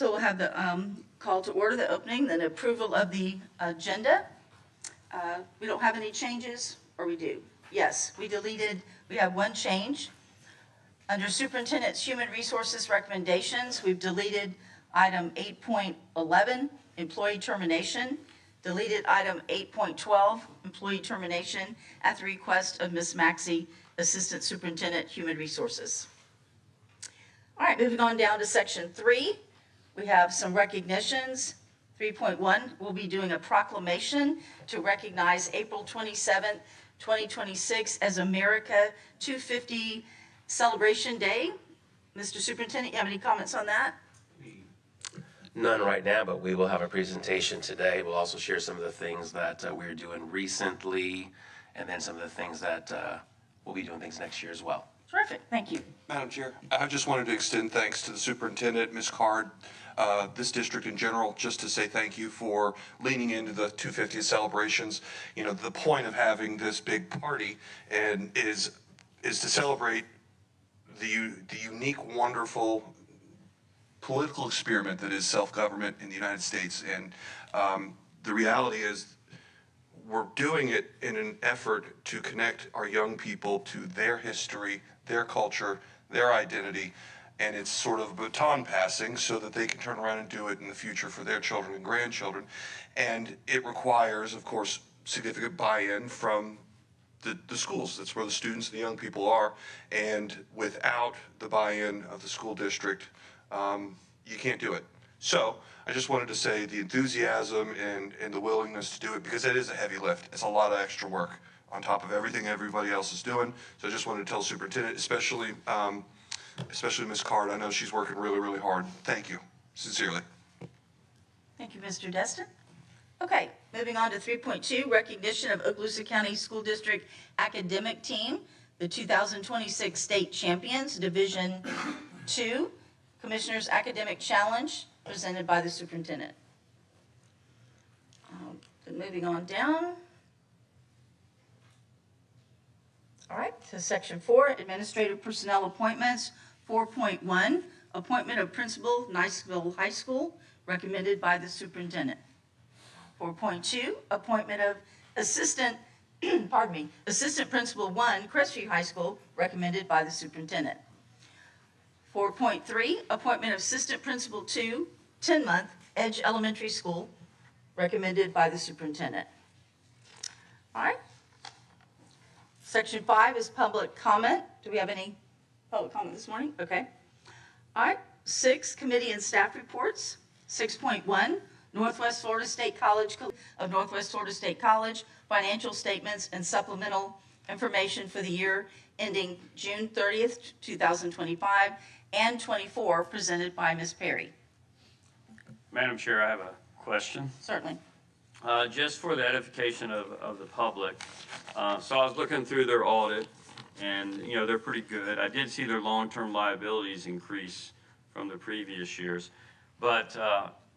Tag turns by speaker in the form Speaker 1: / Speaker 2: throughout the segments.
Speaker 1: So we'll have the call to order, the opening, then approval of the agenda. We don't have any changes, or we do? Yes, we have one change. Under Superintendent's Human Resources recommendations, we've deleted item 8.11, employee termination, deleted item 8.12, employee termination, at the request of Ms. Maxey, Assistant Superintendent, Human Resources. All right, moving on down to section 3, we have some recognitions. 3.1, we'll be doing a proclamation to recognize April 27th, 2026 as America 250 Celebration Day. Mr. Superintendent, you have any comments on that?
Speaker 2: None right now, but we will have a presentation today. We'll also share some of the things that we're doing recently, and then some of the things that we'll be doing things next year as well.
Speaker 1: Terrific, thank you.
Speaker 3: Madam Chair, I just wanted to extend thanks to the superintendent, Ms. Card, this district in general, just to say thank you for leaning into the 250th celebrations. You know, the point of having this big party and is to celebrate the unique, wonderful political experiment that is self-government in the United States. And the reality is we're doing it in an effort to connect our young people to their history, their culture, their identity, and it's sort of baton passing so that they can turn around and do it in the future for their children and grandchildren. And it requires, of course, significant buy-in from the schools. That's where the students and the young people are. And without the buy-in of the school district, you can't do it. So I just wanted to say the enthusiasm and the willingness to do it, because it is a heavy lift. It's a lot of extra work on top of everything everybody else is doing. So I just wanted to tell the superintendent, especially Ms. Card, I know she's working really, really hard. Thank you, sincerely.
Speaker 1: Thank you, Mr. Destin. Okay, moving on to 3.2, recognition of Okaloosa County School District Academic Team, the 2026 State Champions, Division 2, Commissioner's Academic Challenge, presented by the superintendent. Then moving on down. All right, to section 4, administrative personnel appointments. 4.1, appointment of principal, Niceville High School, recommended by the superintendent. 4.2, appointment of assistant, assistant principal 1, Crestview High School, recommended by the superintendent. 4.3, appointment of assistant principal 2, 10-month, Edge Elementary School, recommended by the superintendent. All right. Section 5 is public comment. Do we have any public comment this morning? Okay. All right. 6, committee and staff reports. 6.1, Northwest Florida State College of Northwest Florida State College, financial statements and supplemental information for the year ending June 30th, 2025 and 24, presented by Ms. Perry.
Speaker 4: Madam Chair, I have a question.
Speaker 1: Certainly.
Speaker 4: Just for the edification of the public. So I was looking through their audit, and you know, they're pretty good. I did see their long-term liabilities increase from the previous years, but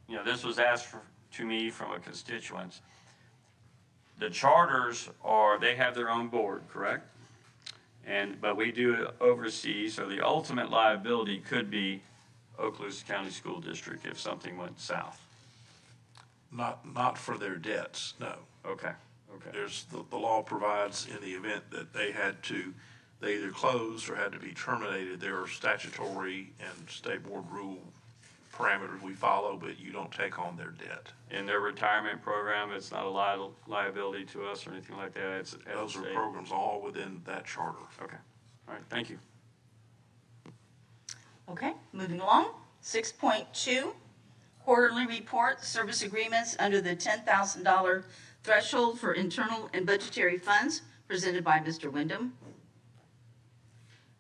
Speaker 4: you know, this was asked to me from a constituent. The charters they have their own board, correct? But we do oversee, so the ultimate liability could be Okaloosa County School District if something went south.
Speaker 5: Not for their debts, no.
Speaker 4: Okay.
Speaker 5: There's the law provides in the event that they either closed or had to be terminated, there are statutory and state board rule parameters we follow, but you don't take on their debt.
Speaker 4: In their retirement program, it's not a liability to us or anything like that?
Speaker 5: Those are programs all within that charter.
Speaker 4: Okay. All right. Thank you.
Speaker 1: Okay, moving along. 6.2, quarterly report, service agreements under the $10,000 threshold for internal and budgetary funds, presented by Mr. Wyndham.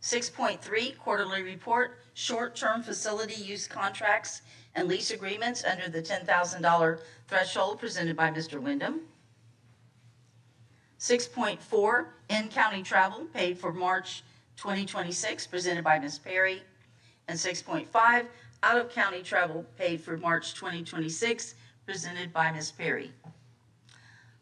Speaker 1: 6.3, quarterly report, short-term facility use contracts and lease agreements under the $10,000 threshold, presented by Mr. Wyndham. 6.4, in-county travel paid for March 2026, presented by Ms. Perry. And 6.5, out-of-county travel paid for March 2026, presented by Ms. Perry.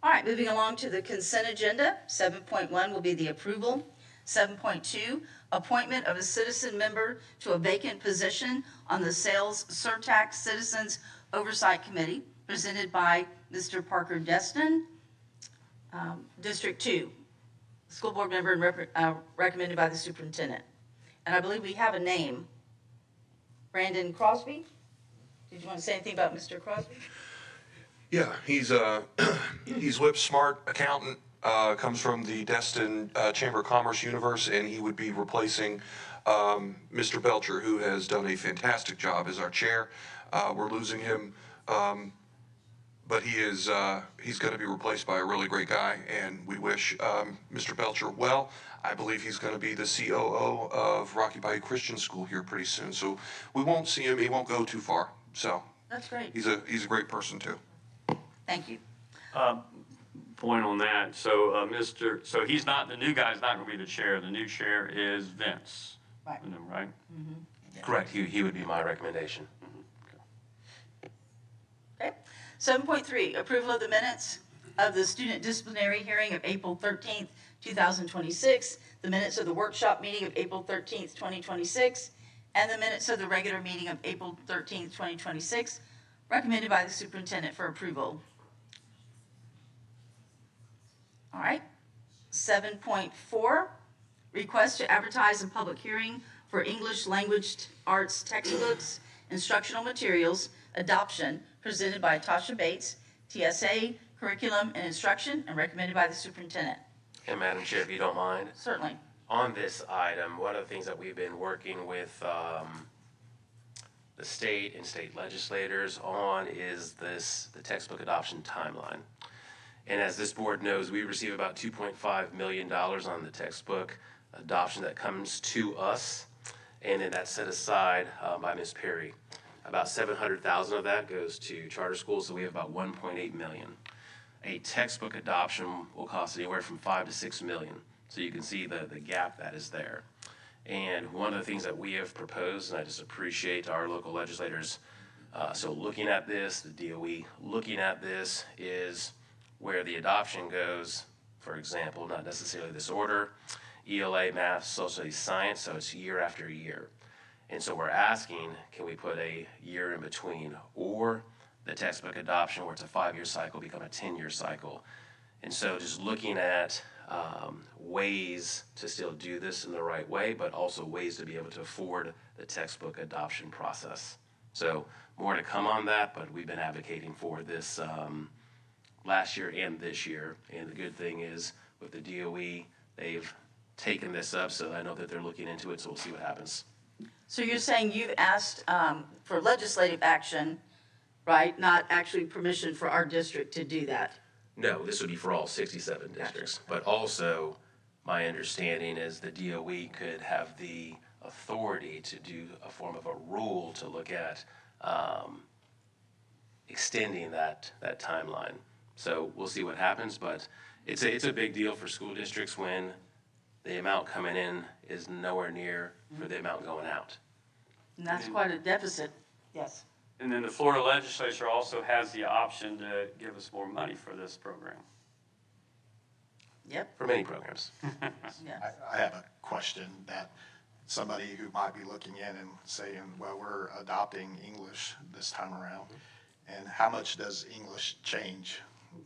Speaker 1: All right, moving along to the consent agenda. 7.1 will be the approval. 7.2, appointment of a citizen member to a vacant position on the Sales Surtax Citizens Oversight Committee, presented by Mr. Parker Destin, District 2, school board member and recommended by the superintendent. And I believe we have a name. Brandon Crosby? Did you want to say anything about Mr. Crosby?
Speaker 3: Yeah, he's whip smart accountant, comes from the Destin Chamber of Commerce universe, and he would be replacing Mr. Belcher, who has done a fantastic job as our chair. We're losing him, but he's going to be replaced by a really great guy, and we wish Mr. Belcher well. I believe he's going to be the COO of Rocky Bayou Christian School here pretty soon, so we won't see him. He won't go too far. So
Speaker 1: That's great.
Speaker 3: he's a great person too.
Speaker 1: Thank you.
Speaker 4: Point on that, so so he's not, the new guy's not gonna be the chair, the new chair is Vince.
Speaker 1: Right.
Speaker 4: Right?
Speaker 2: Correct, he would be my recommendation.
Speaker 1: Okay. 7.3, approval of the minutes of the student disciplinary hearing of April 13th, 2026, the minutes of the workshop meeting of April 13th, 2026, and the minutes of the regular meeting of April 13th, 2026, recommended by the superintendent for approval. All right. 7.4, request to advertise in public hearing for English language arts textbooks, instructional materials, adoption, presented by Tasha Bates, TSA, Curriculum and Instruction, and recommended by the superintendent.
Speaker 2: And Madam Chair, if you don't mind,
Speaker 1: Certainly.
Speaker 2: on this item, one of the things that we've been working with the state and state legislators on is the textbook adoption timeline. And as this board knows, we receive about $2.5 million on the textbook adoption that comes to us, and then that's set aside by Ms. Perry. About $700,000 of that goes to charter schools, so we have about $1.8 million. A textbook adoption will cost anywhere from $5 to $6 million, so you can see the gap that is there. And one of the things that we have proposed, and I just appreciate our local legislators, so looking at this, the DOE looking at this, is where the adoption goes, for example, not necessarily this order, ELA, math, social studies, science, so it's year after year. And so we're asking, can we put a year in between, or the textbook adoption where it's a 5-year cycle become a 10-year cycle? And so just looking at ways to still do this in the right way, but also ways to be able to afford the textbook adoption process. So more to come on that, but we've been advocating for this last year and this year. And the good thing is with the DOE, they've taken this up, so I know that they're looking into it, so we'll see what happens.
Speaker 1: So you're saying you've asked for legislative action, right? Not actually permission for our district to do that?
Speaker 2: No, this would be for all 67 districts. But also, my understanding is the DOE could have the authority to do a form of a rule to look at extending that timeline. So we'll see what happens, but it's a big deal for school districts when the amount coming in is nowhere near for the amount going out.
Speaker 1: And that's quite a deficit. Yes.
Speaker 4: And then the Florida legislature also has the option to give us more money for this program.
Speaker 1: Yep.
Speaker 2: For many programs.
Speaker 1: Yeah.
Speaker 6: I have a question that somebody who might be looking in and saying, well, we're adopting English this time around, and how much does English change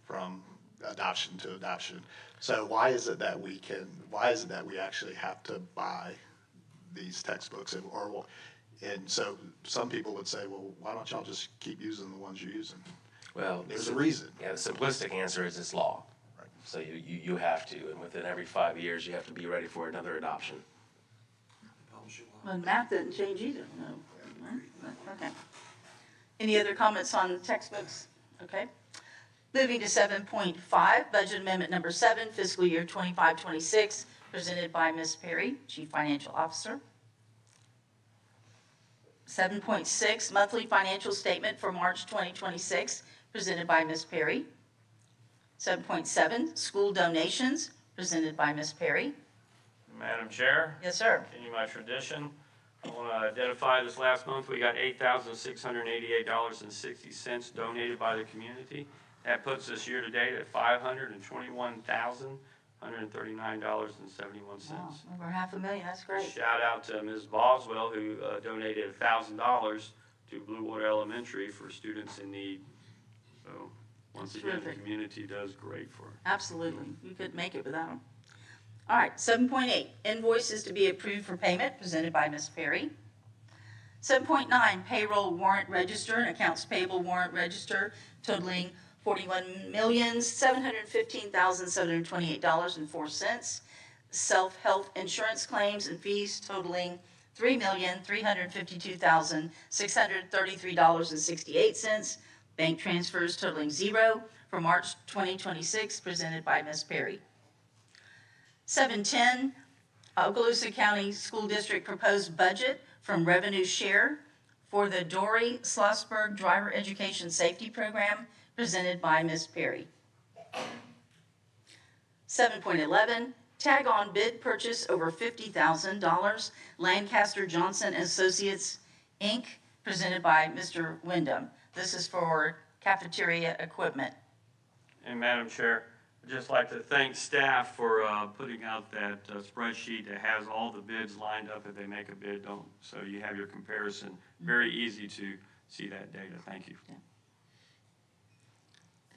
Speaker 6: from adoption to adoption? So why is it that we actually have to buy these textbooks? And so some people would say, well, why don't y'all just keep using the ones you're using?
Speaker 2: Well,
Speaker 6: There's a reason.
Speaker 2: Yeah, the simplistic answer is it's law.
Speaker 6: Right.
Speaker 2: So you have to, and within every 5 years, you have to be ready for another adoption.
Speaker 1: Well, math didn't change either, no. Okay. Any other comments on textbooks? Okay. Moving to 7.5, budget amendment number 7, fiscal year 25-26, presented by Ms. Perry, Chief Financial Officer. 7.6, monthly financial statement for March 2026, presented by Ms. Perry. 7.7, school donations, presented by Ms. Perry.
Speaker 4: Madam Chair?
Speaker 1: Yes, sir.
Speaker 4: Continue my tradition. I want to identify this last month, we got $8,688.60 donated by the community. That puts us year to date at $521,000 $139.71.
Speaker 1: Wow, over $500,000, that's great.
Speaker 4: Shout out to Ms. Boswell, who donated $1,000 to Blue Water Elementary for students in need. So, once again, the
Speaker 1: Terrific.
Speaker 4: community does great for it.
Speaker 1: Absolutely, we couldn't make it without them. All right, 7.8, invoices to be approved for payment, presented by Ms. Perry. 7.9, payroll warrant register and accounts payable warrant register totaling $41,715,728.04. Self-health insurance claims and fees totaling $3,352,633.68. Bank transfers totaling $0 for March 2026, presented by Ms. Perry. 7.10, Okaloosa County School District proposed budget from revenue share for the Dory Schlossberg Driver Education Safety Program, presented by Ms. Perry. 7.11, tag on bid purchase over $50,000, Lancaster Johnson Associates, Inc., presented by Mr. Wyndham. This is for cafeteria equipment.
Speaker 4: And Madam Chair, I'd just like to thank staff for putting out that spreadsheet that has all the bids lined up if they make a bid, so you have your comparison. Very easy to see that data. Thank you.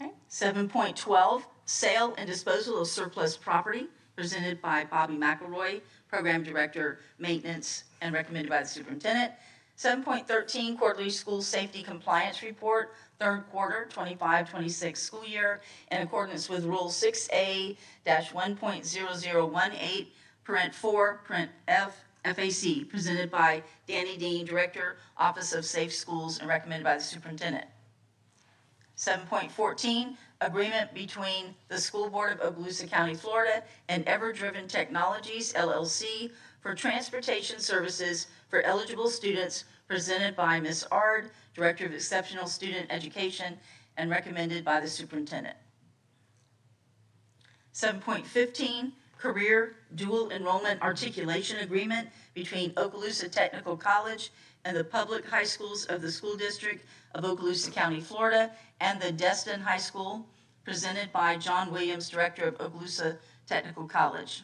Speaker 1: Okay. 7.12, sale and disposal of surplus property, presented by Bobby McElroy, Program Director, Maintenance, and recommended by the Superintendent. 7.13, quarterly school safety compliance report, third quarter 25-26 school year, in accordance with Rule 6A-1.0018, parent 4, parent F, FAC, presented by Danny Dean, Director, Office of Safe Schools, and recommended by the Superintendent. 7.14, agreement between the School Board of Okaloosa County, Florida, and Ever Driven Technologies, LLC, for transportation services for eligible students, presented by Ms. Ard, Director of Exceptional Student Education, and recommended by the Superintendent. 7.15, career dual enrollment articulation agreement between Okaloosa Technical College and the public high schools of the School District of Okaloosa County, Florida, and the Destin High School, presented by John Williams, Director of Okaloosa Technical College.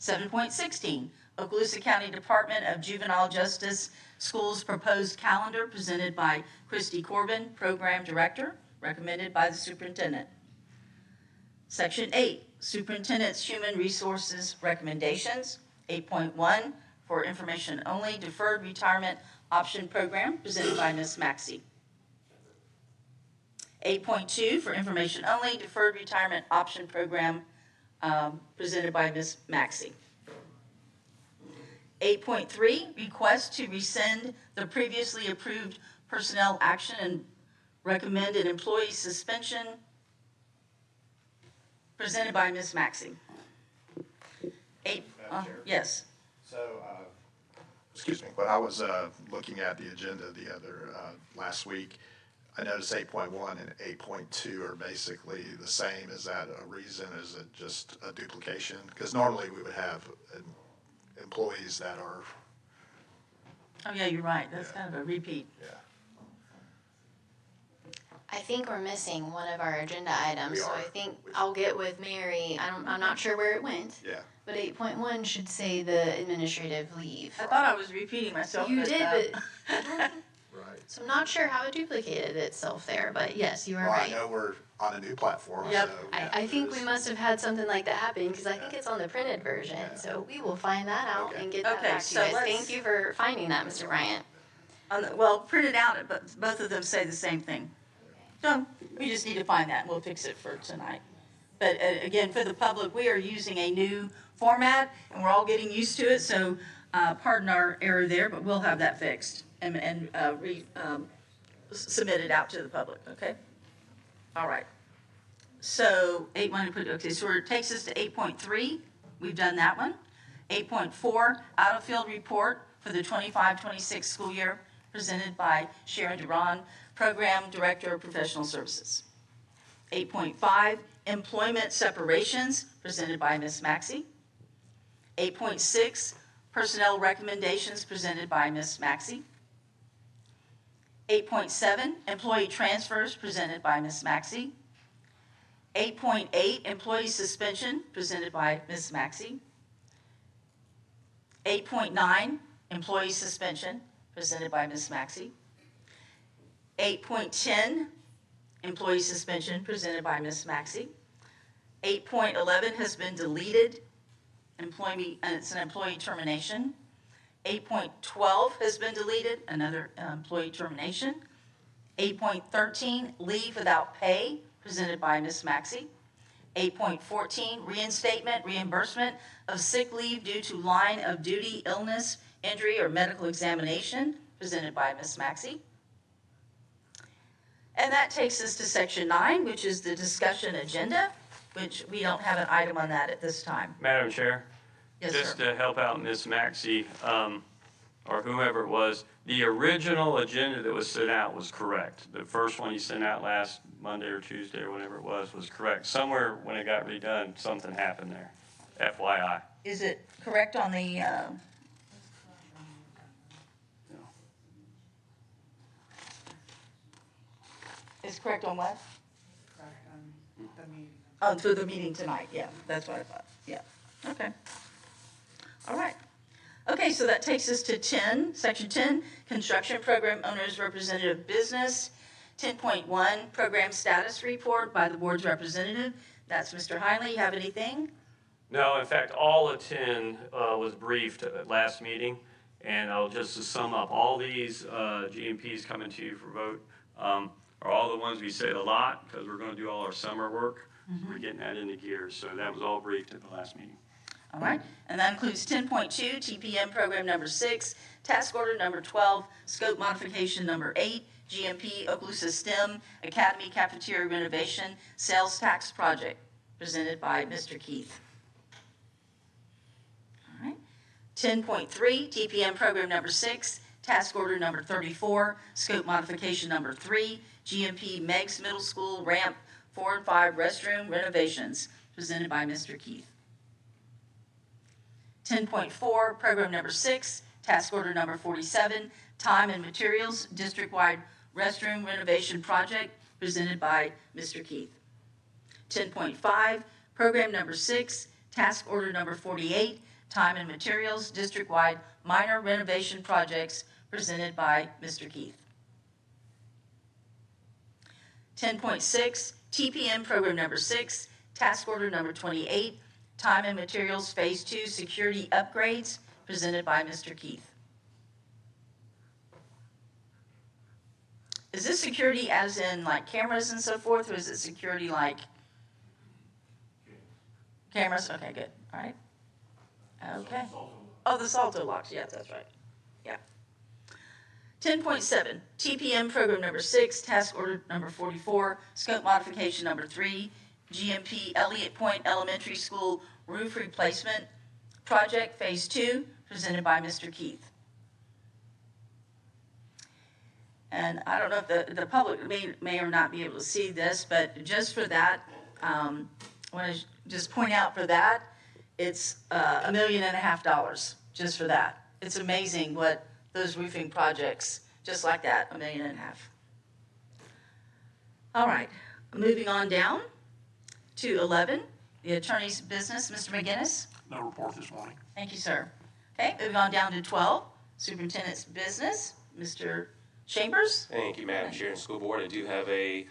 Speaker 1: 7.16, Okaloosa County Department of Juvenile Justice Schools proposed calendar, presented by Christy Corbin, Program Director, recommended by the Superintendent. Section 8, Superintendent's Human Resources Recommendations. 8.1, for information only, Deferred Retirement Option Program, presented by Ms. Maxey. 8.2, for information only, Deferred Retirement Option Program, presented by Ms. Maxey. 8.3, request to rescind the previously approved personnel action and recommend an employee suspension, presented by Ms. Maxey. 8,
Speaker 6: Madam Chair?
Speaker 1: yes.
Speaker 6: So, excuse me, when I was looking at the agenda the other, last week, I noticed 8.1 and 8.2 are basically the same. Is that a reason? Is it just a duplication? Because normally we would have employees that are,
Speaker 1: Oh, yeah, you're right, that's kind of a repeat.
Speaker 6: yeah.
Speaker 7: I think we're missing one of our agenda items,
Speaker 6: We
Speaker 7: so
Speaker 6: are.
Speaker 7: I think I'll get with Mary. I'm not sure where it went,
Speaker 6: Yeah.
Speaker 7: but 8.1 should say the administrative leave.
Speaker 1: I thought I was repeating myself.
Speaker 7: You did, but
Speaker 6: Right.
Speaker 7: so I'm not sure how it duplicated itself there, but yes, you are
Speaker 6: Well, I
Speaker 7: right.
Speaker 6: know we're on a new platform, so.
Speaker 1: Yep.
Speaker 7: I think we must have had something like that happen because I think it's on the printed version.
Speaker 6: Yeah.
Speaker 7: So we will find that out
Speaker 6: Okay.
Speaker 7: and get that
Speaker 1: Okay,
Speaker 7: back to
Speaker 1: so
Speaker 7: you guys.
Speaker 1: let's-
Speaker 7: Thank you for finding that, Mr. Bryant.
Speaker 1: Well, printed out, but both of them say the same thing. So we just need to find that, and we'll fix it for tonight. But again, for the public, we are using a new format, and we're all getting used to it, so pardon our error there, but we'll have that fixed and submit it out to the public, okay? All right. So 8.1, okay, so it takes us to 8.3. We've done that one. 8.4, out-of-field report for the 25-26 school year, presented by Sharon Duran, Program Director of Professional Services. 8.5, employment separations, presented by Ms. Maxey. 8.6, personnel recommendations, presented by Ms. Maxey. 8.7, employee transfers, presented by Ms. Maxey. 8.8, employee suspension, presented by Ms. Maxey. 8.9, employee suspension, presented by Ms. Maxey. 8.10, employee suspension, presented by Ms. Maxey. 8.11 has been deleted, it's an employee termination. 8.12 has been deleted, another employee termination. 8.13, leave without pay, presented by Ms. Maxey. 8.14, reinstatement, reimbursement of sick leave due to line of duty, illness, injury, or medical examination, presented by Ms. Maxey. And that takes us to section 9, which is the discussion agenda, which we don't have an item on that at this time.
Speaker 4: Madam Chair?
Speaker 1: Yes,
Speaker 4: Just
Speaker 1: sir.
Speaker 4: to help out Ms. Maxey, or whomever it was, the original agenda that was sent out was correct. The first one you sent out last Monday or Tuesday or whenever it was correct. Somewhere when it got redone, something happened there, FYI.
Speaker 1: Is it correct on the, is correct on what? Oh, through the meeting tonight, yeah, that's what I thought, yeah, okay. All right. Okay, so that takes us to 10, section 10, construction program owners representative business. 10.1, program status report by the board's representative. That's Mr. Hiley, you have anything?
Speaker 4: No, in fact, all of 10 was briefed at last meeting, and I'll just to sum up, all these GMPs coming to you for vote are all the ones we said a lot, because we're going to do all our summer work. We're getting that into gear, so that was all briefed at the last meeting.
Speaker 1: All right, and that includes 10.2, TPM program number 6, task order number 12, scope modification number 8, GMP Okaloosa STEM Academy Cafeteria Renovation Sales Tax Project, presented by Mr. Keith. All right, 10.3, TPM program number 6, task order number 34, scope modification number 3, GMP Meigs Middle School Ramp 4 and 5 restroom renovations, presented by Mr. Keith. 10.4, program number 6, task order number 47, time and materials district-wide restroom renovation project, presented by Mr. Keith. 10.5, program number 6, task order number 48, time and materials district-wide minor renovation projects, presented by Mr. Keith. 10.6, TPM program number 6, task order number 28, time and materials phase 2 security upgrades, presented by Mr. Keith. Is this security as in like cameras and so forth, or is it security like cameras? Okay, good, all right. Okay. Oh, the Salto locks, yeah, that's right, yeah. 10.7, TPM program number 6, task order number 44, scope modification number 3, GMP Elliott Point Elementary School roof replacement project phase 2, presented by Mr. Keith. And I don't know if the public may or not be able to see this, but just for that, I want to just point out for that, it's $1.5 million just for that. It's amazing what those roofing projects, just like that, $1.5 million. All right, moving on down to 11, the attorney's business, Mr. McGinnis.
Speaker 5: No report this morning.
Speaker 1: Thank you, sir. Okay, moving on down to 12, superintendent's business, Mr. Chambers.
Speaker 2: Thank you, Madam Chair and School Board. I do have a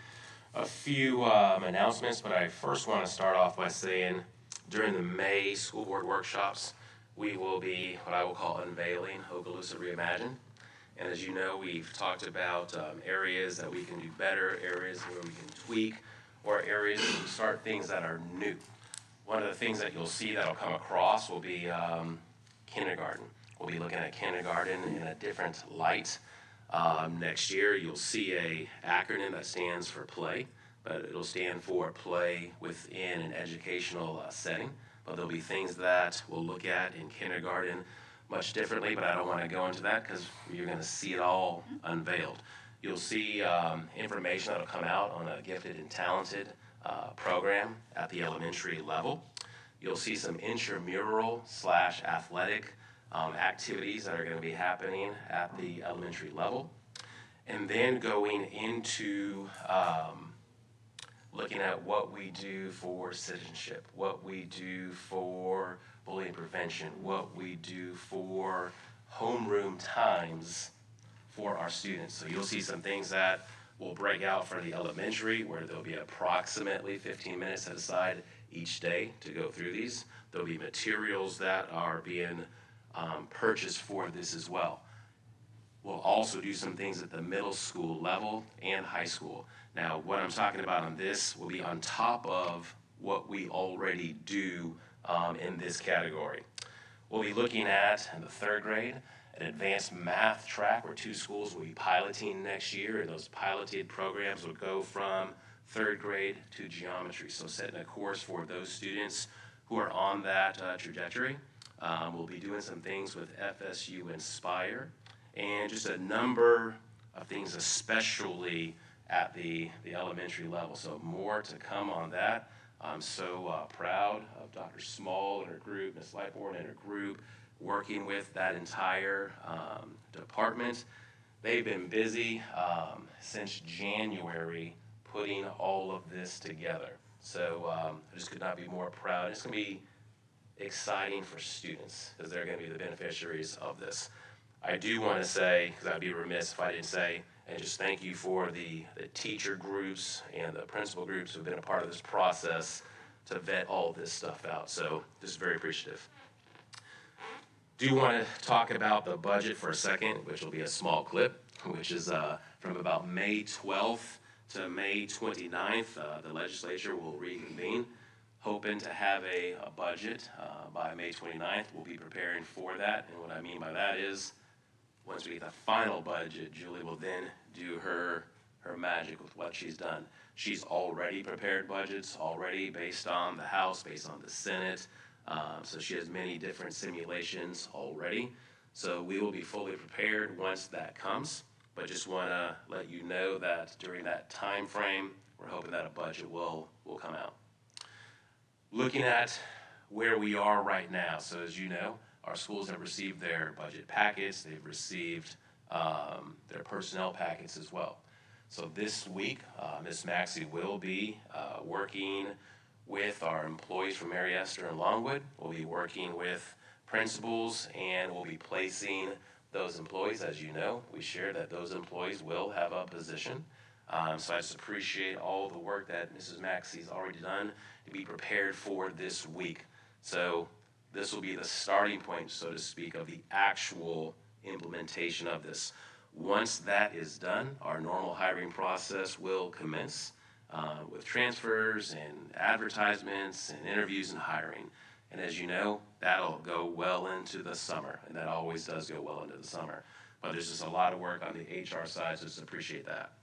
Speaker 2: few announcements, but I first want to start off by saying during the May School Board workshops, we will be what I will call unveiling Okaloosa Reimagined. And as you know, we've talked about areas that we can do better, areas where we can tweak, or areas where we start things that are new. One of the things that you'll see that'll come across will be kindergarten. We'll be looking at kindergarten in a different light. Next year, you'll see a acronym that stands for PLAY, but it'll stand for play within an educational setting. But there'll be things that we'll look at in kindergarten much differently, but I don't want to go into that because you're going to see it all unveiled. You'll see information that'll come out on a gifted and talented program at the elementary level. You'll see some intramural/athletic activities that are going to be happening at the elementary level. And then going into looking at what we do for citizenship, what we do for bullying prevention, what we do for homeroom times for our students. So you'll see some things that will break out for the elementary, where there'll be approximately 15 minutes set aside each day to go through these. There'll be materials that are being purchased for this as well. We'll also do some things at the middle school level and high school. Now, what I'm talking about on this will be on top of what we already do in this category. We'll be looking at, in the third grade, an advanced math track where 2 schools will be piloting next year, and those piloted programs will go from third grade to geometry. So setting a course for those students who are on that trajectory. We'll be doing some things with FSU Inspire, and just a number of things, especially at the elementary level. So more to come on that. I'm so proud of Dr. Small and her group, Ms. Lightbourne and her group, working with that entire department. They've been busy since January putting all of this together. So I just could not be more proud. It's going to be exciting for students because they're going to be the beneficiaries of this. I do want to say, because I'd be remiss if I didn't say, and just thank you for the teacher groups and the principal groups who've been a part of this process to vet all this stuff out. So just very appreciative. Do want to talk about the budget for a second, which will be a small clip, which is from about May 12th to May 29th. The legislature will reconvene, hoping to have a budget by May 29th. We'll be preparing for that, and what I mean by that is once we get the final budget, Julie will then do her magic with what she's done. She's already prepared budgets, already based on the House, based on the Senate. So she has many different simulations already. So we will be fully prepared once that comes. But just want to let you know that during that time frame, we're hoping that a budget will come out. Looking at where we are right now, so as you know, our schools have received their budget packets. They've received their personnel packets as well. So this week, Ms. Maxey will be working with our employees from Mary Esther and Longwood. We'll be working with principals, and we'll be placing those employees. As you know, we share that those employees will have a position. So I just appreciate all the work that Mrs. Maxey's already done to be prepared for this week. So this will be the starting point, so to speak, of the actual implementation of this. Once that is done, our normal hiring process will commence with transfers and advertisements and interviews and hiring. And as you know, that'll go well into the summer, and that always does go well into the summer. But there's just a lot of work on the HR side, so just appreciate that.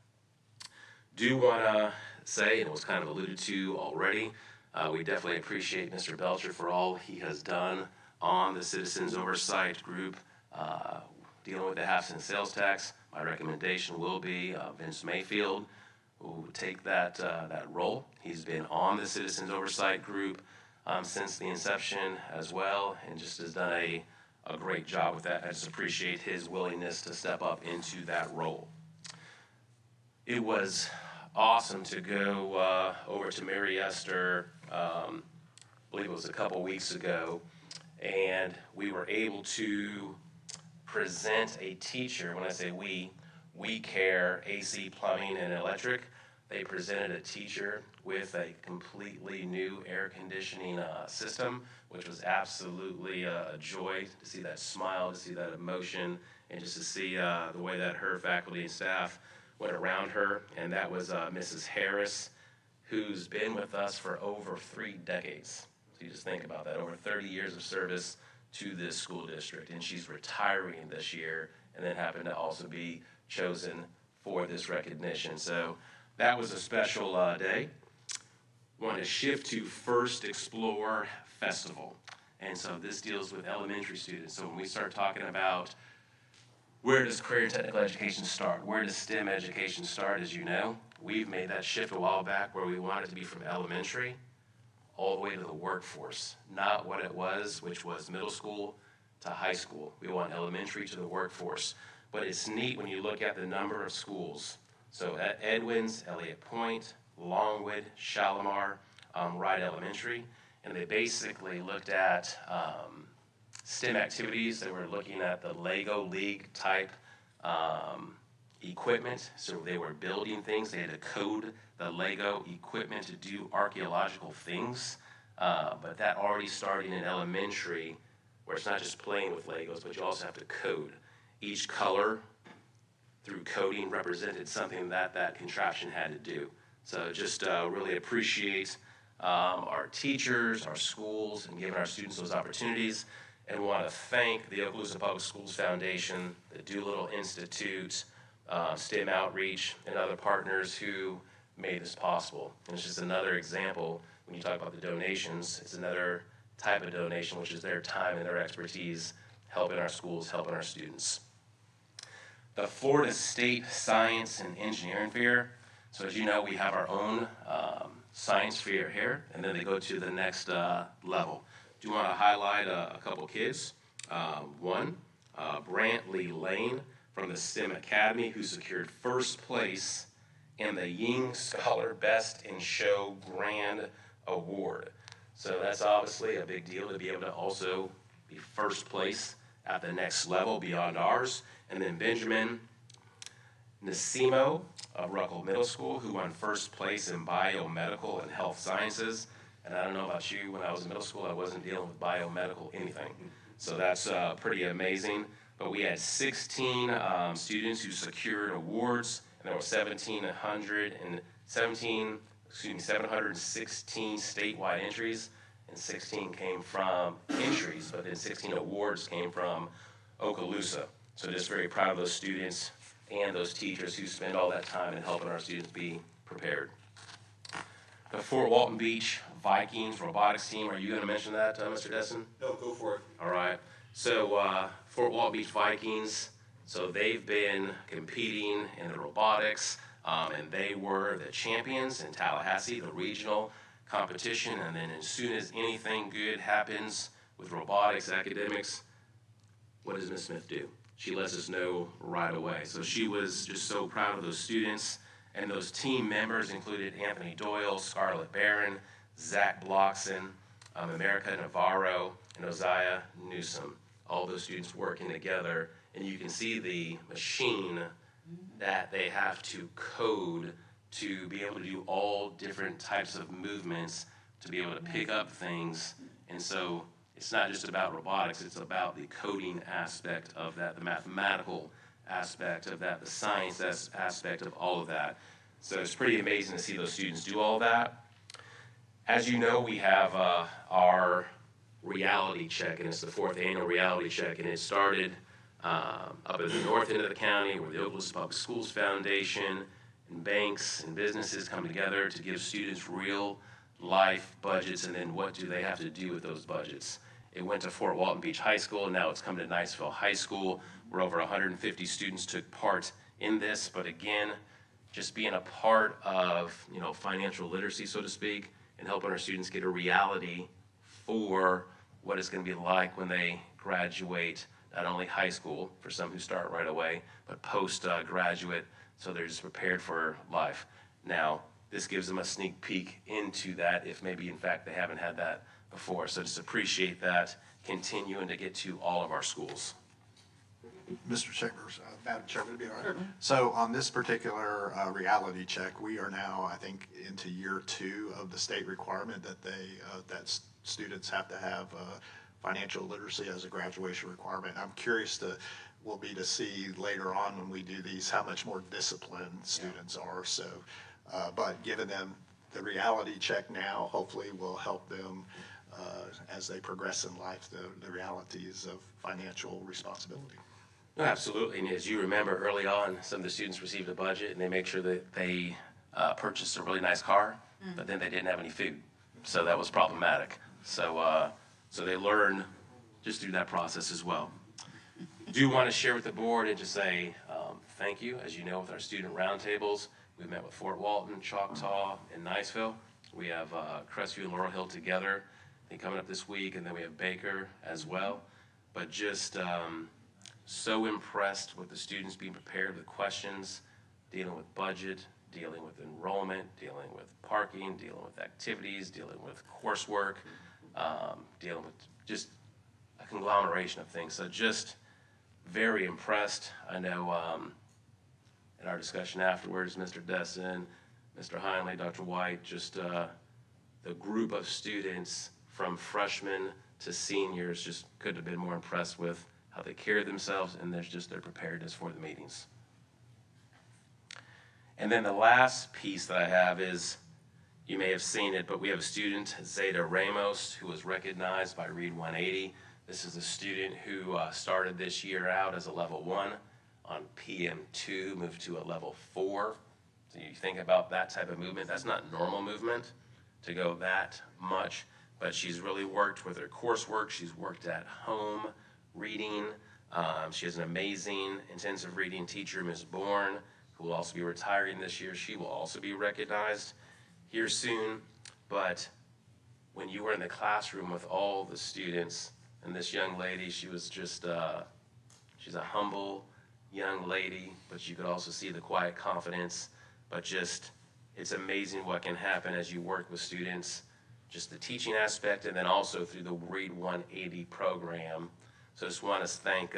Speaker 2: Do want to say, and it was kind of alluded to already, we definitely appreciate Mr. Belcher for all he has done on the Citizens Oversight Group dealing with the half-cent sales tax. My recommendation will be Vince Mayfield, who will take that role. He's been on the Citizens Oversight Group since the inception as well, and just has done a great job with that. I just appreciate his willingness to step up into that role. It was awesome to go over to Mary Esther, I believe it was a couple weeks ago, and we were able to present a teacher. When I say we care AC Plumbing and Electric. They presented a teacher with a completely new air conditioning system, which was absolutely a joy to see that smile, to see that emotion, and just to see the way that her faculty and staff went around her. And that was Mrs. Harris, who's been with us for over 3 decades. So you just think about that, over 30 years of service to this school district. And she's retiring this year, and then happened to also be chosen for this recognition. So that was a special day. Want to shift to First Explore Festival. And so this deals with elementary students. So when we start talking about where does career and technical education start, where does STEM education start, as you know, we've made that shift a while back where we want it to be from elementary all the way to the workforce, not what it was, which was middle school to high school. We want elementary to the workforce. But it's neat when you look at the number of schools. So at Edwins, Elliott Point, Longwood, Shalimar, Wright Elementary, and they basically looked at STEM activities. They were looking at the Lego League type equipment. So they were building things. They had to code the Lego equipment to do archaeological things. But that already starting in elementary, where it's not just playing with Legos, but you also have to code. Each color through coding represented something that that contraption had to do. So just really appreciate our teachers, our schools, and giving our students those opportunities. And want to thank the Okaloosa Public Schools Foundation, the Doolittle Institute, STEM Outreach, and other partners who made this possible. And it's just another example, when you talk about the donations, it's another type of donation, which is their time and their expertise helping our schools, helping our students. The Florida State Science and Engineering Fair. So as you know, we have our own science fair here, and then they go to the next level. Do want to highlight a couple kids. One, Brantley Lane from the STEM Academy, who secured first place in the Ying Scholar Best in Show Grand Award. So that's obviously a big deal to be able to also be first place at the next level beyond ours. And then Benjamin Nasimo of Ruckle Middle School, who won first place in biomedical and health sciences. And I don't know about you, when I was in middle school, I wasn't dealing with biomedical anything. So that's pretty amazing. But we had 16 students who secured awards, and there were 716 statewide entries, and 16 came from entries, but then 16 awards came from Okaloosa. So just very proud of those students and those teachers who spend all that time in helping our students be prepared. The Fort Walton Beach Vikings robotics team, are you going to mention that, Mr. Desson?
Speaker 3: No, go for it.
Speaker 2: All right. So Fort Walton Beach Vikings, so they've been competing in the robotics, and they were the champions in Tallahassee, the regional competition. And then as soon as anything good happens with robotics academics, what does Ms. Smith do? She lets us know right away. So she was just so proud of those students. And those team members included Anthony Doyle, Scarlett Barron, Zach Bloxon, America Navarro, and Oziah Newsom. All those students working together. And you can see the machine that they have to code to be able to do all different types of movements, to be able to pick up things. And so it's not just about robotics, it's about the coding aspect of that, the mathematical aspect of that, the science aspect of all of that. So it's pretty amazing to see those students do all that. As you know, we have our reality check, and it's the 4th annual reality check, and it started up at the north end of the county, where the Okaloosa Public Schools Foundation and banks and businesses come together to give students real life budgets, and then what do they have to do with those budgets. It went to Fort Walton Beach High School, and now it's come to Niceville High School, where over 150 students took part in this. But again, just being a part of, financial literacy, so to speak, and helping our students get a reality for what it's going to be like when they graduate, not only high school, for some who start right away, but post-graduate, so they're just prepared for life. Now, this gives them a sneak peek into that, if maybe, in fact, they haven't had that before. So just appreciate that, continuing to get to all of our schools.
Speaker 6: Mr. Chambers, Madam Chair, would it be all right? So on this particular reality check, we are now, I think, into year 2 of the state requirement that students have to have financial literacy as a graduation requirement. I'm curious to see later on when we do these how much more disciplined students are. So, but giving them the reality check now hopefully will help them as they progress in life, the realities of financial responsibility.
Speaker 2: No, absolutely. And as you remember, early on, some of the students received a budget, and they make sure that they purchased a really nice car, but then they didn't have any food. So that was problematic. So they learn just through that process as well. Do want to share with the board and just say thank you. As you know, with our student roundtables, we've met with Fort Walton, Choctaw, and Niceville. We have Crestview and Laurel Hill together, I think, coming up this week, and then we have Baker as well. But just so impressed with the students being prepared with questions, dealing with budget, dealing with enrollment, dealing with parking, dealing with activities, dealing with coursework, dealing with just a conglomeration of things. So just very impressed. I know in our discussion afterwards, Mr. Desson, Mr. Heinley, Dr. White, just the group of students from freshmen to seniors just couldn't have been more impressed with how they carry themselves and there's just their preparedness for the meetings. And then the last piece that I have is, you may have seen it, but we have a student, Zeta Ramos, who was recognized by Read 180. This is a student who started this year out as a level 1 on PM2, moved to a level 4. So you think about that type of movement, that's not normal movement to go that much, but she's really worked with her coursework. She's worked at home reading. She has an amazing intensive reading teacher, Ms. Bourne, who will also be retiring this year. She will also be recognized here soon. But when you were in the classroom with all the students and this young lady, she was just, she's a humble young lady, but you could also see the quiet confidence. But just, it's amazing what can happen as you work with students, just the teaching aspect, and then also through the Read 180 program. So I just want to thank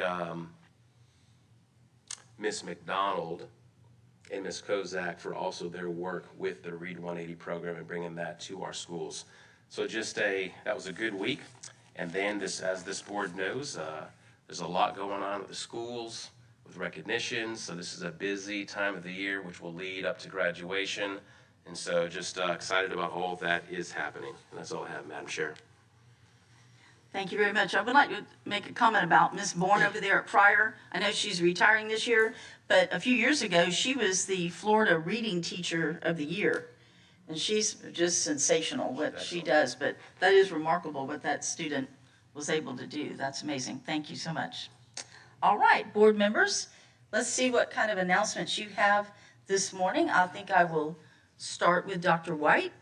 Speaker 2: Ms. McDonald and Ms. Kozak for also their work with the Read 180 program and bringing that to our schools. So that was a good week. And then as this board knows, there's a lot going on at the schools with recognitions. So this is a busy time of the year, which will lead up to graduation. And so just excited about all that is happening. And that's all I have, Madam Chair.
Speaker 1: Thank you very much. I would like to make a comment about Ms. Bourne over there at Pryor. I know she's retiring this year, but a few years ago, she was the Florida Reading Teacher of the Year. And she's just sensational what she does, but that is remarkable what that student was able to do. That's amazing. Thank you so much. All right, board members, let's see what kind of announcements you have this morning. I think I will start with Dr. White.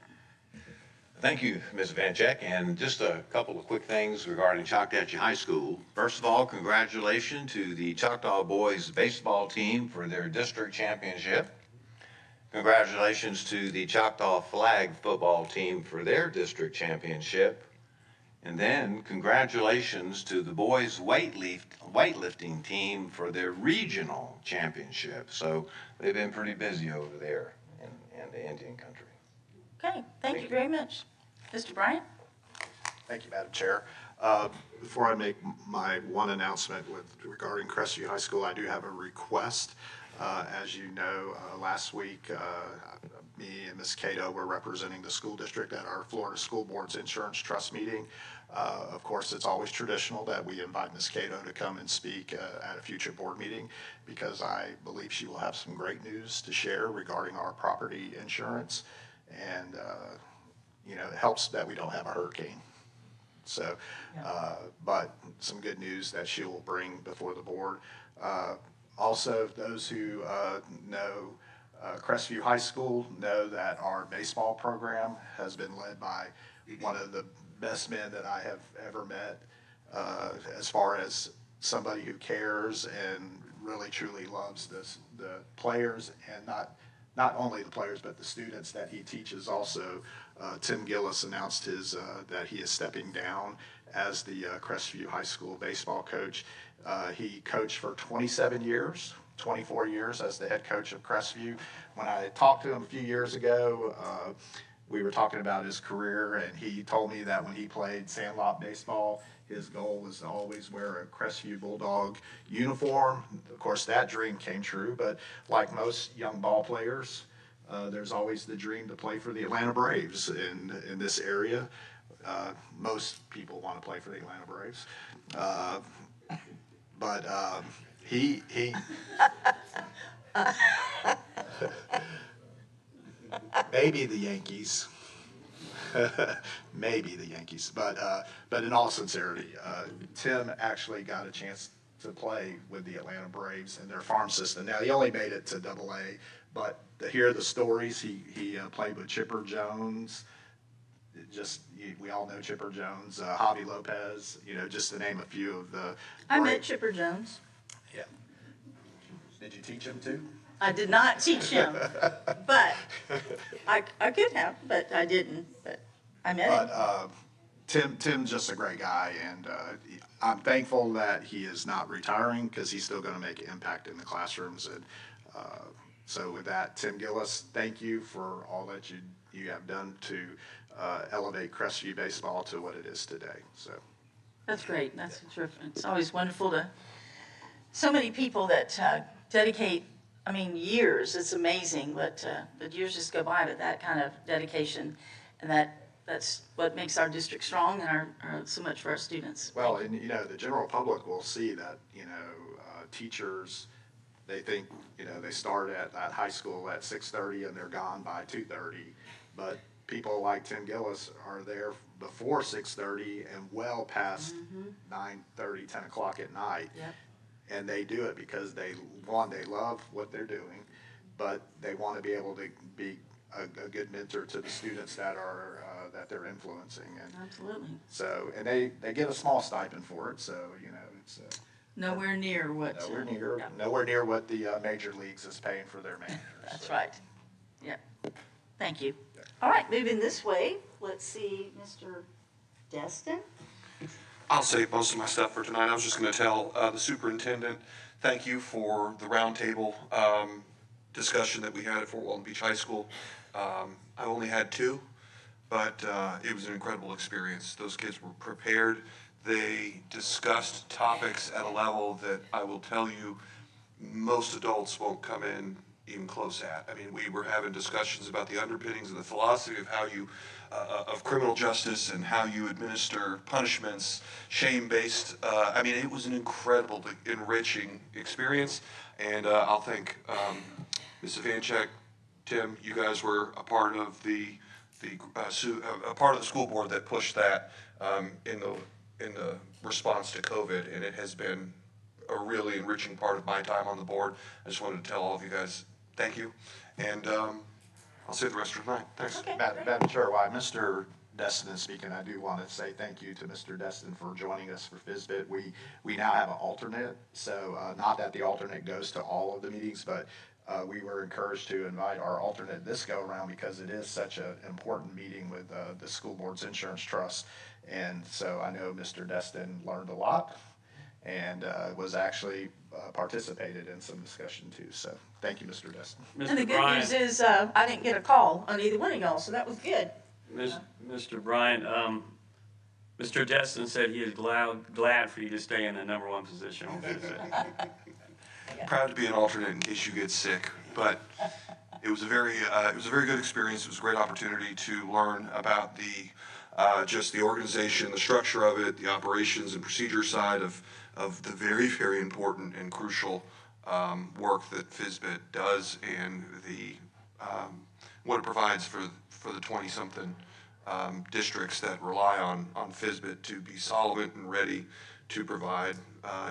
Speaker 8: Thank you, Ms. Vanchek, and just a couple of quick things regarding Choctawhatchee High School. First of all, congratulations to the Choctaw boys baseball team for their district championship. Congratulations to the Choctaw flag football team for their district championship. And then congratulations to the boys weightlifting team for their regional championship. So they've been pretty busy over there in the Indian country.
Speaker 1: Okay, thank you very much. Mr. Bryant?
Speaker 6: Thank you, Madam Chair. Before I make my one announcement regarding Crestview High School, I do have a request. As you know, last week, me and Ms. Cato were representing the school district at our Florida School Board's Insurance Trust meeting. Of course, it's always traditional that we invite Ms. Cato to come and speak at a future board meeting because I believe she will have some great news to share regarding our property insurance. And, you know, it helps that we don't have a hurricane. So, but some good news that she will bring before the board. Also, those who know Crestview High School know that our baseball program has been led by one of the best men that I have ever met, as far as somebody who cares and really truly loves the players, and not only the players but the students that he teaches also. Tim Gillis announced that he is stepping down as the Crestview High School baseball coach. He coached for 27 years, 24 years as the head coach of Crestview. When I talked to him a few years ago, we were talking about his career, and he told me that when he played sandlot baseball, his goal was to always wear a Crestview Bulldog uniform. Of course, that dream came true, but like most young ball players, there's always the dream to play for the Atlanta Braves in this area. Most people want to play for the Atlanta Braves. But he maybe the Yankees, maybe the Yankees. But in all sincerity, Tim actually got a chance to play with the Atlanta Braves in their farm system. Now he only made it to AA, but to hear the stories, he played with Chipper Jones. We all know Chipper Jones, Javi Lopez, you know, just to name a few of the.
Speaker 1: I met Chipper Jones.
Speaker 6: Yeah. Did you teach him too?
Speaker 1: I did not teach him, but I could have, but I didn't, but I met him.
Speaker 6: But Tim's just a great guy, and I'm thankful that he is not retiring because he's still going to make an impact in the classrooms. And so with that, Tim Gillis, thank you for all that you have done to elevate Crestview baseball to what it is today. So
Speaker 1: That's great. That's terrific. It's always wonderful to, so many people that dedicate, I mean, years. It's amazing, but years just go by with that kind of dedication, and that's what makes our district strong and our so much for our students.
Speaker 6: well, and the general public will see that teachers, they think they start at high school at 6:30 and they're gone by 2:30, but people like Tim Gillis are there before 6:30 and well past 9:30, 10 o'clock at night.
Speaker 1: Yep.
Speaker 6: And they do it because they love what they're doing, but they want to be able to be a good mentor to the students that they're influencing. And
Speaker 1: Absolutely.
Speaker 6: so, and they get a small stipend for it, so it's
Speaker 1: Nowhere near what.
Speaker 6: nowhere near what the major leagues is paying for their managers.
Speaker 1: That's
Speaker 6: so.
Speaker 1: right. Yeah. Thank you. All right, moving this way. Let's see, Mr. Destin.
Speaker 3: I'll save most of my stuff for tonight. I was just going to tell the superintendent, thank you for the roundtable discussion that we had at Fort Walton Beach High School. I only had 2, but it was an incredible experience. Those kids were prepared. They discussed topics at a level that I will tell you most adults won't come in even close at. I mean, we were having discussions about the underpinnings of the philosophy of how you, of criminal justice and how you administer punishments, shame-based. I mean, it was an incredible, enriching experience. And I'll thank Ms. Ivanchek, Tim, you guys were a part of a part of the school board that pushed that in the response to COVID, and it has been a really enriching part of my time on the board. I just wanted to tell all of you guys thank you, and I'll save the rest for tonight. Thanks.
Speaker 1: Okay.
Speaker 6: Madam Chair, while Mr. Destin is speaking, I do want to say thank you to Mr. Destin for joining us for FISBIT. We now have an alternate, so not that the alternate goes to all of the meetings, but we were encouraged to invite our alternate this go around because it is such an important meeting with the school board's insurance trust. And so I know Mr. Destin learned a lot and was actually participated in some discussion too. So thank you, Mr. Destin.
Speaker 1: And the
Speaker 4: Mr.
Speaker 1: good
Speaker 4: Bryant,
Speaker 1: news is I didn't get a call on either one of y'all, so that was good.
Speaker 4: Mr. Bryant, Mr. Destin said he is glad for you to stay in the number 1 position on FISBIT.
Speaker 3: Proud to be an alternate in case you get sick, but it was a very good experience. It was a great opportunity to learn about just the organization, the structure of it, the operations and procedure side of the very, very important and crucial work that FISBIT does, and what it provides for the 20-something districts that rely on FISBIT to be solvent and ready to provide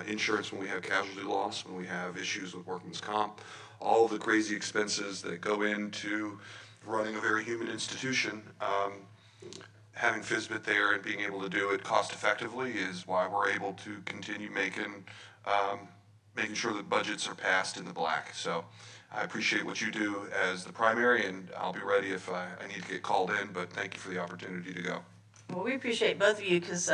Speaker 3: insurance when we have casualty loss, when we have issues with workman's comp, all the crazy expenses that go into running a very human institution. Having FISBIT there and being able to do it cost effectively is why we're able to continue making sure that budgets are passed in the black. So I appreciate what you do as the primary, and I'll be ready if I need to get called in, but thank you for the opportunity to go.
Speaker 1: Well, we appreciate both of you because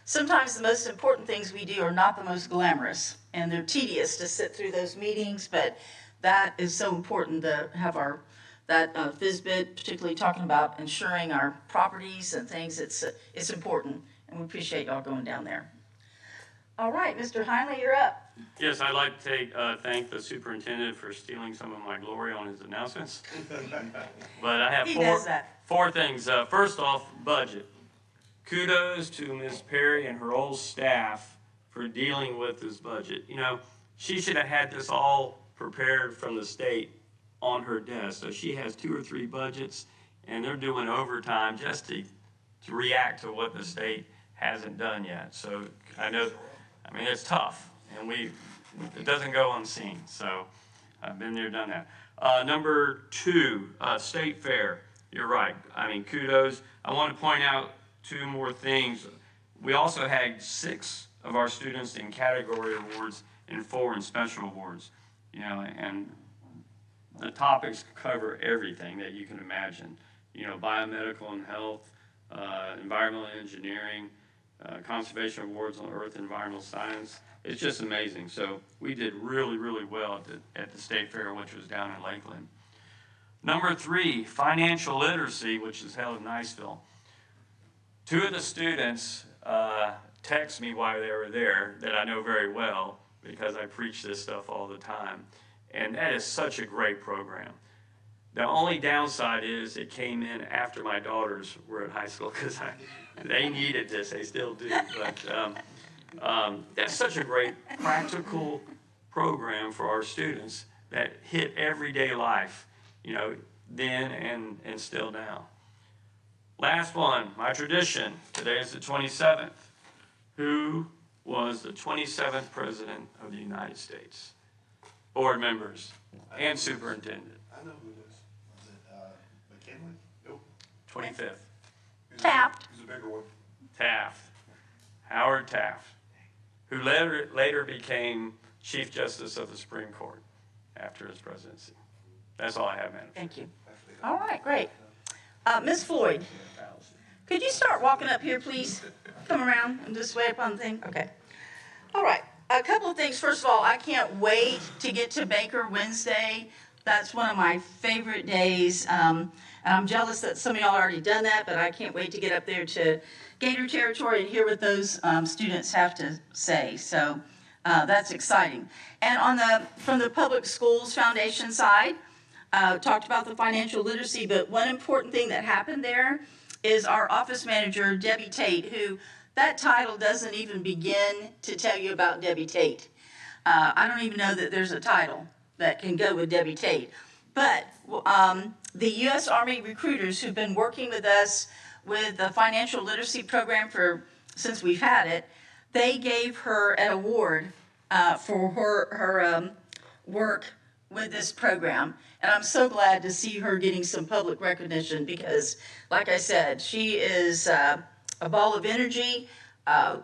Speaker 1: sometimes the most important things we do are not the most glamorous, and they're tedious to sit through those meetings, but that is so important to have that FISBIT, particularly talking about insuring our properties and things. It's important, and we appreciate y'all going down there. All right, Mr. Heinley, you're up.
Speaker 4: Yes, I'd like to thank the superintendent for stealing some of my glory on his announcements. But I have
Speaker 1: He does that.
Speaker 4: 4 things. First off, budget. Kudos to Ms. Perry and her whole staff for dealing with this budget. She should have had this all prepared from the state on her desk. So she has 2 or 3 budgets, and they're doing overtime just to react to what the state hasn't done yet. So it's tough, and it doesn't go unseen. So I've been there, done that. Number 2, State Fair. You're right. Kudos. I want to point out 2 more things. We also had 6 of our students in category awards and 4 in special awards. And The topics cover everything that you can imagine. You know, biomedical and health, environmental engineering, conservation awards on earth and environmental science. It's just amazing. So we did really, really well at the State Fair, which was down in Lakeland. Number 3, financial literacy, which is held in Niceville. 2 of the students text me while they were there that I know very well because I preach this stuff all the time. And that is such a great program. The only downside is it came in after my daughters were at high school because they needed this. They still do. But that's such a great practical program for our students that hit everyday life, you know, then and still now. Last one, my tradition. Today is the 27th. Who was the 27th President of the United States? Board members and superintendent.
Speaker 6: I know who it is. Was it McKinley? Nope.
Speaker 4: 25th.
Speaker 1: Taft.
Speaker 3: Who's a bigger one?
Speaker 4: Taft. Howard Taft, who later became Chief Justice of the Supreme Court after his presidency. That's all I have, Madam Chair.
Speaker 1: Thank you. All right, great. Ms. Floyd, could you start walking up here, please? Come around and this way up on the thing. Okay. All right. A couple of things. First of all, I can't wait to get to Baker Wednesday. That's one of my favorite days. And I'm jealous that some of y'all already done that, but I can't wait to get up there to Gator territory and hear what those students have to say. So that's exciting. And from the Public Schools Foundation side, talked about the financial literacy, but one important thing that happened there is our office manager, Debbie Tate, who that title doesn't even begin to tell you about Debbie Tate. I don't even know that there's a title that can go with Debbie Tate. But the U.S. Army recruiters who've been working with us with the financial literacy program since we've had it, they gave her an award for her work with this program. And I'm so glad to see her getting some public recognition because, like I said, she is a ball of energy,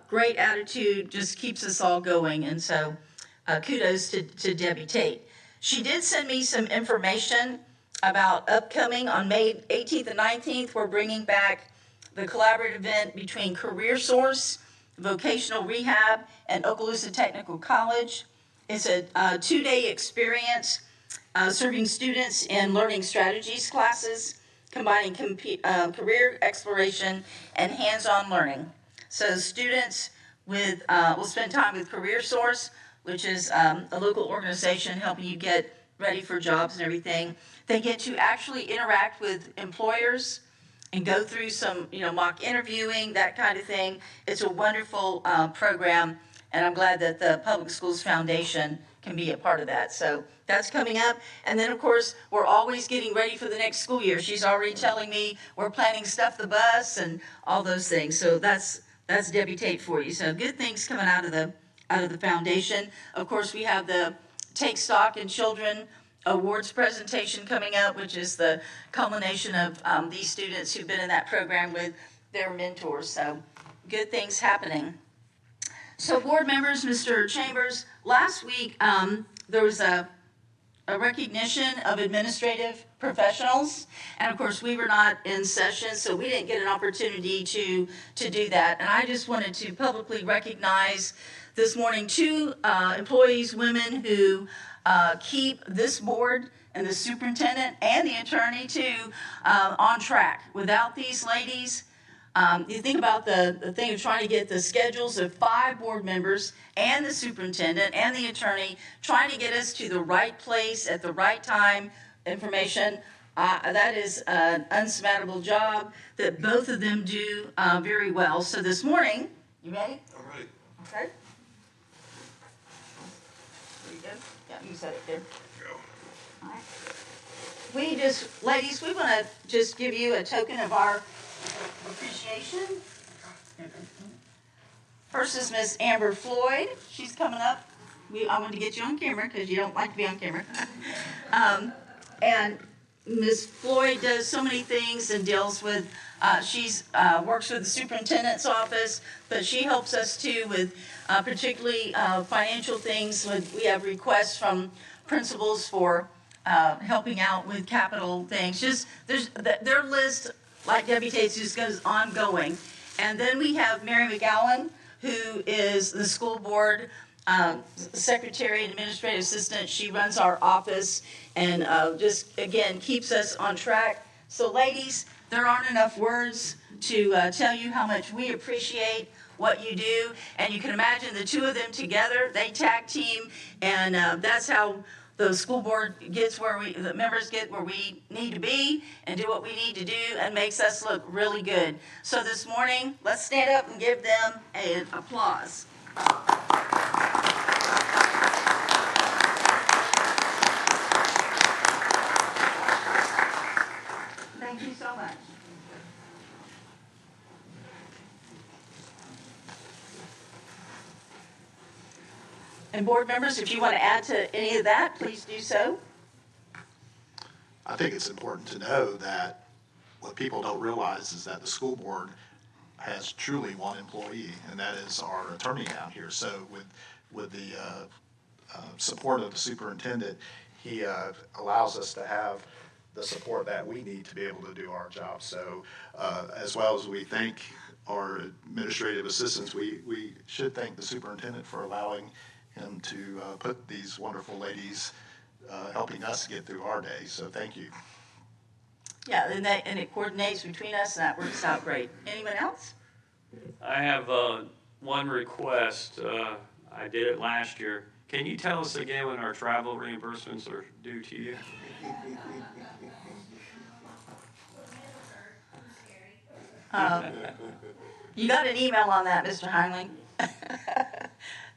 Speaker 1: great attitude, just keeps us all going. And so kudos to Debbie Tate. She did send me some information about upcoming on May 18th and 19th. We're bringing back the collaborative event between CareerSource, Vocational Rehab, and Okaloosa Technical College. It's a 2-day experience serving students in learning strategies classes, combining career exploration and hands-on learning. So students will spend time with CareerSource, which is a local organization helping you get ready for jobs and everything. They get to actually interact with employers and go through some, mock interviewing, that kind of thing. It's a wonderful program, and I'm glad that the Public Schools Foundation can be a part of that. So that's coming up. And then, of course, we're always getting ready for the next school year. She's already telling me we're planning Stuff the Bus and all those things. So that's Debbie Tate for you. So good things coming out of the foundation. Of course, we have the Take Stock in Children awards presentation coming up, which is the culmination of these students who've been in that program with their mentors. So good things happening. So board members, Mr. Chambers, last week there was a recognition of administrative professionals, and of course we were not in session, so we didn't get an opportunity to do that. And I just wanted to publicly recognize this morning 2 employees, women who keep this board and the superintendent and the attorney too on track. Without these ladies, you think about the thing of trying to get the schedules of 5 board members and the superintendent and the attorney, trying to get us to the right place at the right time, information. That is an unsurmountable job that both of them do very well. So this morning, you ready?
Speaker 3: I'm ready.
Speaker 1: Okay. There you go. Yeah, you set it there.
Speaker 3: Go.
Speaker 1: All right. Ladies, we want to just give you a token of our appreciation. First is Miss Amber Floyd. She's coming up. I wanted to get you on camera because you don't like to be on camera. And Miss Floyd does so many things and deals with, she's works with the superintendent's office, but she helps us too with particularly financial things. We have requests from principals for helping out with capital things. Just, their list, like Debbie Tate's, just goes ongoing. And then we have Mary McGowan, who is the school board secretary and administrative assistant. She runs our office and just, again, keeps us on track. So ladies, there aren't enough words to tell you how much we appreciate what you do. And you can imagine the two of them together, they tag team, and that's how the school board gets the members get where we need to be and do what we need to do, and makes us look really good. So this morning, let's stand up and give them an applause. Thank you so much. And board members, if you want to add to any of that, please do so.
Speaker 6: I think it's important to know that what people don't realize is that the school board has truly one employee, and that is our attorney down here. So with the support of the superintendent, he allows us to have the support that we need to be able to do our job. So as well as we thank our administrative assistants, we should thank the superintendent for allowing him to put these wonderful ladies helping us get through our day. So thank you.
Speaker 1: Yeah, and it coordinates between us, and that works out great. Anyone else?
Speaker 4: I have one request. I did it last year. Can you tell us again when our travel reimbursements are due to you?
Speaker 1: You got an email on that, Mr. Heinlein?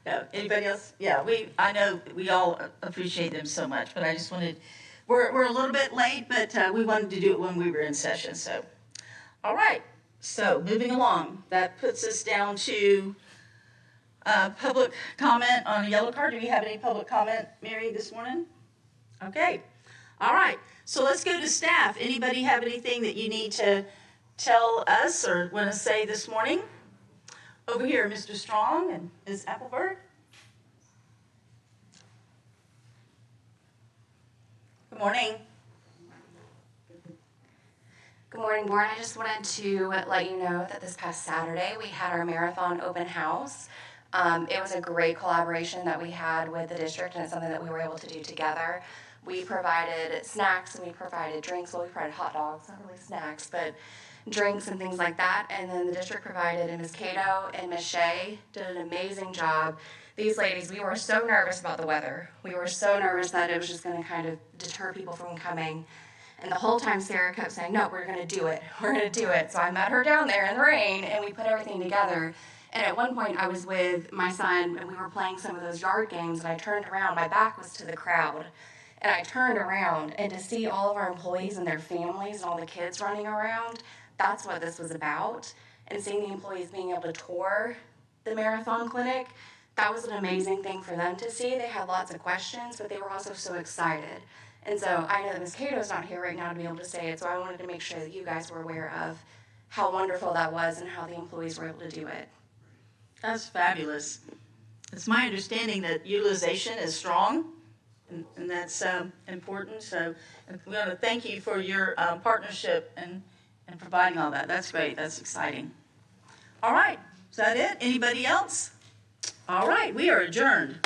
Speaker 1: No, anybody else? Yeah, I know we all appreciate them so much, but I just wanted, we're a little bit late, but we wanted to do it when we were in session, so. All right, so moving along, that puts us down to public comment on a yellow card. Do we have any public comment, Mary, this morning? Okay, all right, so let's go to staff. Anybody have anything that you need to tell us or want to say this morning? Over here, Mr. Strong and Ms. Appleberg. Good morning.
Speaker 9: Good morning, board. I just wanted to let you know that this past Saturday we had our marathon open house. It was a great collaboration that we had with the district, and it's something that we were able to do together. We provided snacks and we provided drinks. Well, we provided hot dogs, not really snacks, but drinks and things like that. And then the district provided, and Ms. Cato and Ms. Shea did an amazing job. These ladies, we were so nervous about the weather. We were so nervous that it was just going to kind of deter people from coming. And the whole time Sarah kept saying, no, we're going to do it. We're going to do it. So I met her down there in the rain, and we put everything together. And at one point I was with my son, and we were playing some of those yard games, and I turned around. My back was to the crowd. And I turned around, and to see all of our employees and their families and all the kids running around, that's what this was about. And seeing the employees being able to tour the marathon clinic, that was an amazing thing for them to see. They had lots of questions, but they were also so excited. And so I know that Ms. Cato's not here right now to be able to say it, so I wanted to make sure that you guys were aware of how wonderful that was and how the employees were able to do it.
Speaker 1: That's fabulous. It's my understanding that utilization is strong, and that's important. So we want to thank you for your partnership and providing all that. That's great. That's exciting. All right. Is that it? Anybody else? All right. We are adjourned.